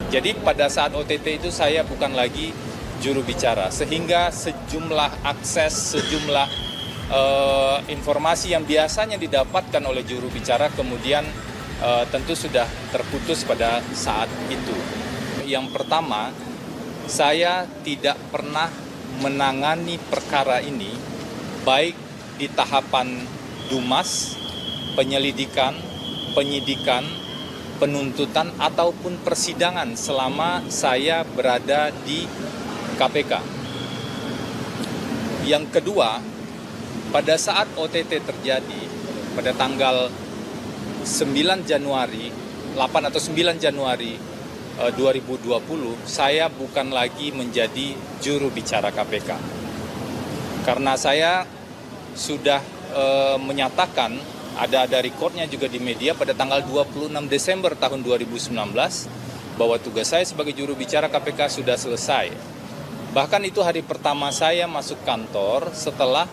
Jadi pada saat OTT itu saya bukan lagi juru bicara, sehingga sejumlah akses, sejumlah informasi yang biasanya didapatkan oleh juru bicara kemudian tentu sudah terputus pada saat itu. Yang pertama, saya tidak pernah menangani perkara ini baik di tahapan Dumas, penyelidikan, penyidikan, penuntutan ataupun persidangan selama saya berada di KPK. Yang kedua, pada saat OTT terjadi pada tanggal 9 Januari, 8 atau 9 Januari 2020, saya bukan lagi menjadi juru bicara KPK. Karena saya sudah menyatakan, ada rekodnya juga di media pada tanggal 26 Desember tahun 2019, bahwa tugas saya sebagai juru bicara KPK sudah selesai. Bahkan itu hari pertama saya masuk kantor setelah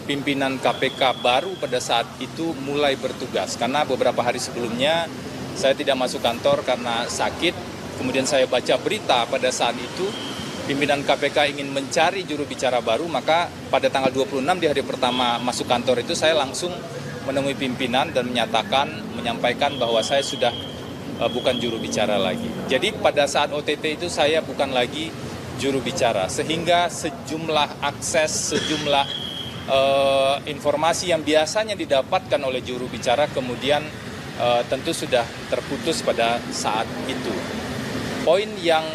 pimpinan KPK baru pada saat itu mulai bertugas. Karena beberapa hari sebelumnya saya tidak masuk kantor karena sakit. Kemudian saya baca berita pada saat itu pimpinan KPK ingin mencari juru bicara baru, maka pada tanggal 26 di hari pertama masuk kantor itu saya langsung menemui pimpinan dan menyampaikan bahwa saya sudah bukan juru bicara lagi. Jadi pada saat OTT itu saya bukan lagi juru bicara, sehingga sejumlah akses, sejumlah informasi yang biasanya didapatkan oleh juru bicara kemudian tentu sudah terputus pada saat itu. Poin yang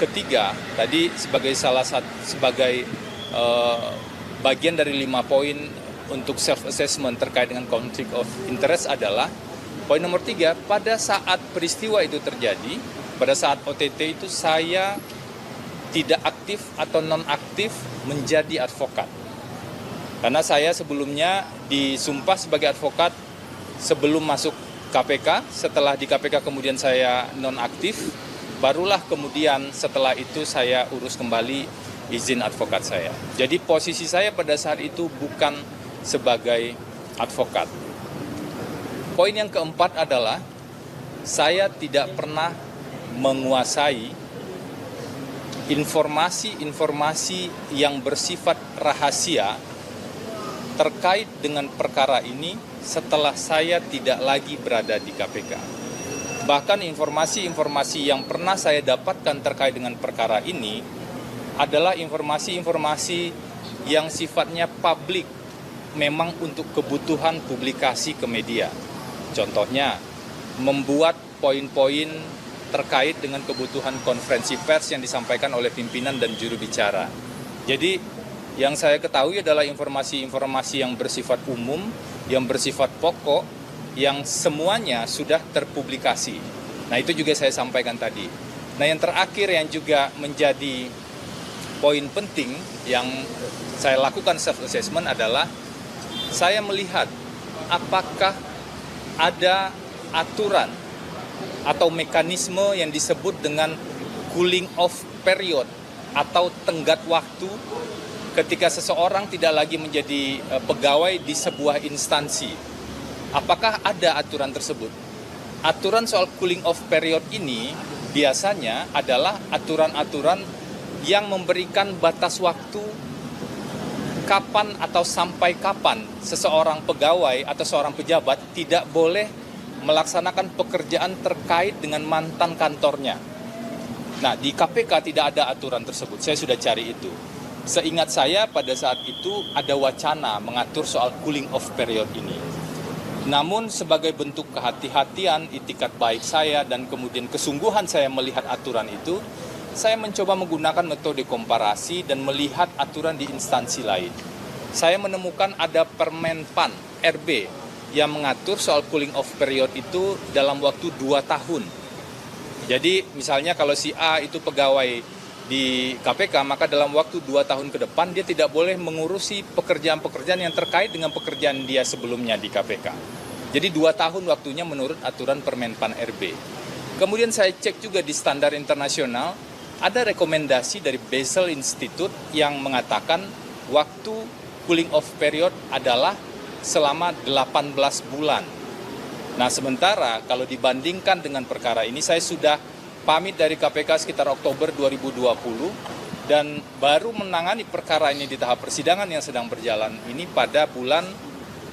ketiga tadi sebagai bagian dari 5 poin untuk self-assessment terkait dengan conflict of interest adalah poin nomor 3, pada saat peristiwa itu terjadi, pada saat OTT itu saya tidak aktif atau non-aktif menjadi advokat. Karena saya sebelumnya disumpah sebagai advokat sebelum masuk KPK, setelah di KPK kemudian saya non-aktif, barulah kemudian setelah itu saya urus kembali izin advokat saya. Jadi posisi saya pada saat itu bukan sebagai advokat. Poin yang keempat adalah saya tidak pernah menguasai informasi-informasi yang bersifat rahasia terkait dengan perkara ini setelah saya tidak lagi berada di KPK. Bahkan informasi-informasi yang pernah saya dapatkan terkait dengan perkara ini adalah informasi-informasi yang sifatnya publik, memang untuk kebutuhan publikasi ke media. Contohnya, membuat poin-poin terkait dengan kebutuhan konferensi pers yang disampaikan oleh pimpinan dan juru bicara. Jadi, yang saya ketahui adalah informasi-informasi yang bersifat umum, yang bersifat pokok, yang semuanya sudah terpublikasi. Nah, itu juga saya sampaikan tadi. Nah, yang terakhir yang juga menjadi poin penting yang saya lakukan self-assessment adalah saya melihat apakah ada aturan atau mekanisme yang disebut dengan cooling off period atau tenggat waktu ketika seseorang tidak lagi menjadi pegawai di sebuah instansi. Apakah ada aturan tersebut? Aturan soal cooling off period ini biasanya adalah aturan-aturan yang memberikan batas waktu kapan atau sampai kapan seseorang pegawai atau seorang pejabat tidak boleh melaksanakan pekerjaan terkait dengan mantan kantornya. Nah, di KPK tidak ada aturan tersebut. Saya sudah cari itu. Seingat saya pada saat itu ada wacana mengatur soal cooling off period ini. Namun sebagai bentuk kehati-hatian, itikat baik saya dan kemudian kesungguhan saya melihat aturan itu, saya mencoba menggunakan metode komparasi dan melihat aturan di instansi lain. Saya menemukan ada Permen PAN RB yang mengatur soal cooling off period itu dalam waktu 2 tahun. Jadi misalnya kalau si A itu pegawai di KPK, maka dalam waktu 2 tahun ke depan dia tidak boleh mengurusi pekerjaan-pekerjaan yang terkait dengan pekerjaan dia sebelumnya di KPK. Jadi 2 tahun waktunya menurut aturan Permen PAN RB. Kemudian saya cek juga di standar internasional, ada rekomendasi dari Basel Institute yang mengatakan waktu cooling off period adalah selama 18 bulan. Nah, sementara kalau dibandingkan dengan perkara ini, saya sudah pamit dari KPK sekitar Oktober 2020 dan baru menangani perkara ini di tahap persidangan yang sedang berjalan ini pada bulan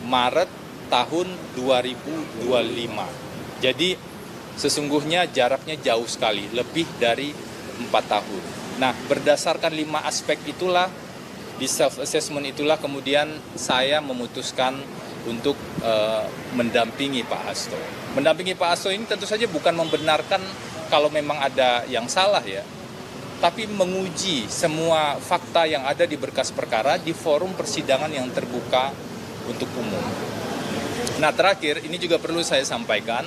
Maret tahun 2025. Jadi sesungguhnya jaraknya jauh sekali, lebih dari 4 tahun. Nah, berdasarkan 5 aspek itulah, di self-assessment itulah kemudian saya memutuskan untuk mendampingi Pak Hasto. Mendampingi Pak Hasto ini tentu saja bukan membenarkan kalau memang ada yang salah ya, tapi menguji semua fakta yang ada di berkas perkara di forum persidangan yang terbuka untuk umum. Nah, terakhir ini juga perlu saya sampaikan,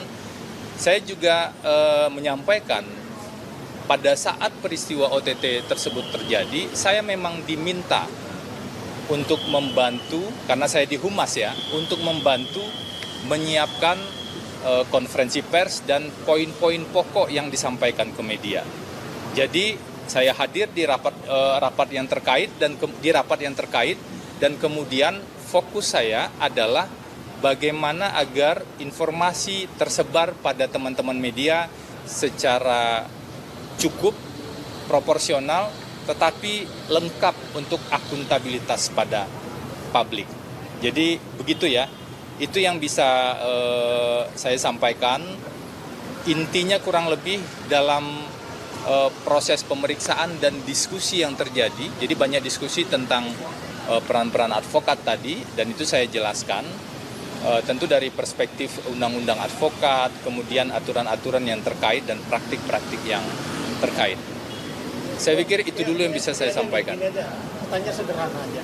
saya juga menyampaikan pada saat peristiwa OTT tersebut terjadi, saya memang diminta untuk membantu, karena saya di Humas ya, untuk membantu menyiapkan konferensi pers dan poin-poin pokok yang disampaikan ke media. Jadi saya hadir di rapat yang terkait dan kemudian fokus saya adalah bagaimana agar informasi tersebar pada teman-teman media secara cukup, proporsional, tetapi lengkap untuk akuntabilitas pada publik. Jadi begitu ya, itu yang bisa saya sampaikan. Intinya kurang lebih dalam proses pemeriksaan dan diskusi yang terjadi. Jadi banyak diskusi tentang peran-peran advokat tadi, dan itu saya jelaskan. Tentu dari perspektif undang-undang advokat, kemudian aturan-aturan yang terkait dan praktik-praktik yang terkait. Saya pikir itu dulu yang bisa saya sampaikan. Ini aja, tanya sederhana aja.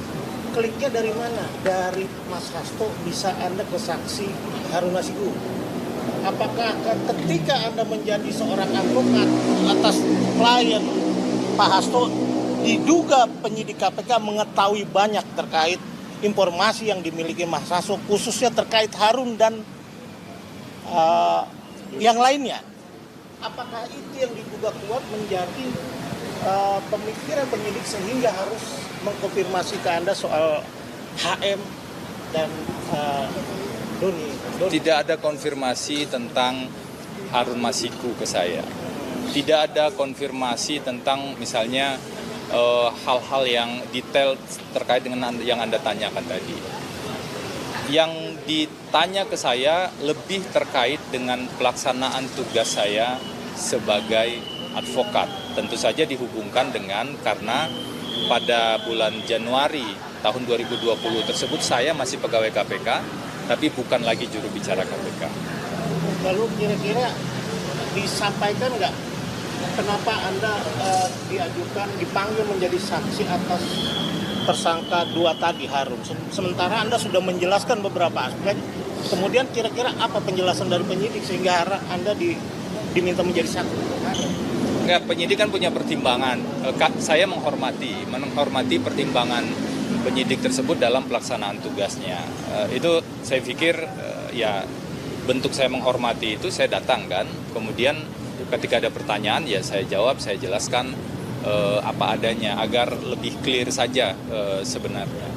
Kliknya dari mana? Dari Mas Hasto bisa Anda ke saksi Harun Masiku? Apakah ketika Anda menjadi seorang advokat atas klien Pak Hasto, diduga penyidik KPK mengetahui banyak terkait informasi yang dimiliki Mas Hasto, khususnya terkait Harun dan yang lainnya? Apakah itu yang diduga kuat menjadi pemikiran penyidik sehingga harus mengkonfirmasi ke Anda soal HM dan Doni? Tidak ada konfirmasi tentang Harun Masiku ke saya. Tidak ada konfirmasi tentang misalnya hal-hal yang detail terkait dengan yang Anda tanyakan tadi. Yang ditanya ke saya lebih terkait dengan pelaksanaan tugas saya sebagai advokat. Tentu saja dihubungkan dengan karena pada bulan Januari tahun 2020 tersebut saya masih pegawai KPK, tapi bukan lagi juru bicara KPK. Lalu kira-kira disampaikan nggak kenapa Anda dipanggil menjadi saksi atas tersangka 2 tadi Harun? Sementara Anda sudah menjelaskan beberapa aspek, kemudian kira-kira apa penjelasan dari penyidik sehingga Anda diminta menjadi saksi? Enggak, penyidik kan punya pertimbangan. Saya menghormati pertimbangan penyidik tersebut dalam pelaksanaan tugasnya. Itu saya pikir ya bentuk saya menghormati itu, saya datang kan. Kemudian ketika ada pertanyaan ya saya jawab, saya jelaskan apa adanya agar lebih clear saja sebenarnya.